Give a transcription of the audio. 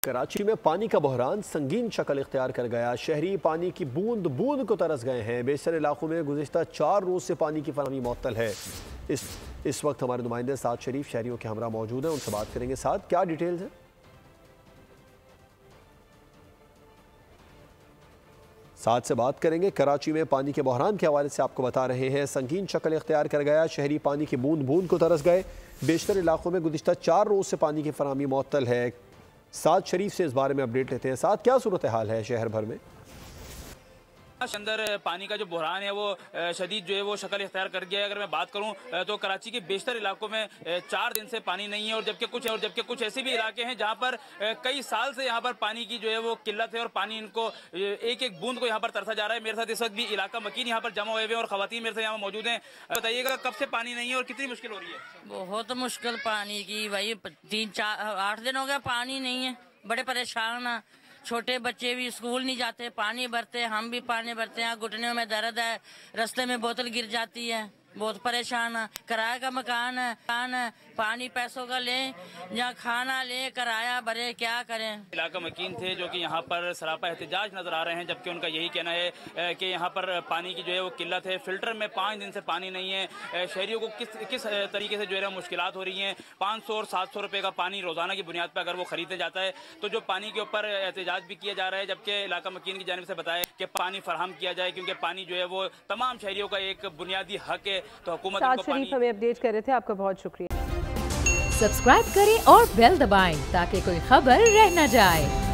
कराची में पानी का बहरान संगीन शक्ल इख्तियार कर गया। शहरी पानी की बूंद बूंद को तरस गए हैं। बेशतर इलाकों में गुज़िश्ता 4 रोज़ से पानी की फराहमी मुअत्तल है। इस वक्त हमारे नुमाइंदे साद शरीफ शहरियों के हमरा मौजूद हैं, उनसे बात करेंगे। साद, क्या डिटेल्स हैं? साथ से बात करेंगे। कराची में पानी के बहरान के हवाले से आपको बता रहे हैं, संगीन शक्ल इख्तियार कर गया। शहरी पानी की बूंद बूंद को तरस गए। बेशतर इलाकों में गुज़िश्ता 4 रोज़ से पानी की फराहमी मुअत्तल है। साद शरीफ से इस बारे में अपडेट लेते हैं। साद, क्या सूरत हाल है शहर भर में? अंदर पानी का जो बहरान है वो शदीद जो है वो शक्ल इख्तियार कर गया है। अगर मैं बात करूं तो कराची के बेशतर इलाकों में 4 दिन से पानी नहीं है, और जबकि कुछ ऐसे भी इलाके हैं जहां पर कई साल से यहां पर पानी की जो है वो किल्लत है और पानी इनको एक एक बूंद को यहां पर तरसा जा रहा है। मेरे साथ इस वक्त भी इलाका मकीन यहां पर जमा हुए हैं और खवातीन मेरे साथ यहाँ मौजूद हैं। बताइएगा कब से पानी नहीं है और कितनी मुश्किल हो रही है? बहुत मुश्किल पानी की भाई, 3-4-8 दिन हो गया पानी नहीं है। बड़े परेशान हैं। छोटे बच्चे भी स्कूल नहीं जाते, पानी भरते, हम भी पानी भरते हैं। घुटनों में दर्द है, रास्ते में बोतल गिर जाती है। बहुत परेशान है। किराए का मकान है, पानी पैसों का लें या खाना लें, किराया भरे, क्या करें। इलाका मकीन थे जो कि यहाँ पर सरापा एहतजाज नजर आ रहे हैं, जबकि उनका यही कहना है कि यहाँ पर पानी की जो है वो किल्लत है। फिल्टर में 5 दिन से पानी नहीं है। शहरियों को किस तरीके से जो है मुश्किलात हो रही हैं। 500 और 700 रुपये का पानी रोजाना की बुनियाद पर अगर वो खरीदे जाता है तो जो पानी के ऊपर एहतजाज भी किया जा रहा है, जबकि इलाका मकीन की जानिब से बताया कि पानी फराहम किया जाए, क्योंकि पानी जो है वो तमाम शहरियों का एक बुनियादी हक है। तो हुकूमत साद शरीफ हमें अपडेट कर रहे थे, आपका बहुत शुक्रिया। सब्सक्राइब करें और बेल दबाएं ताकि कोई खबर रह न जाए।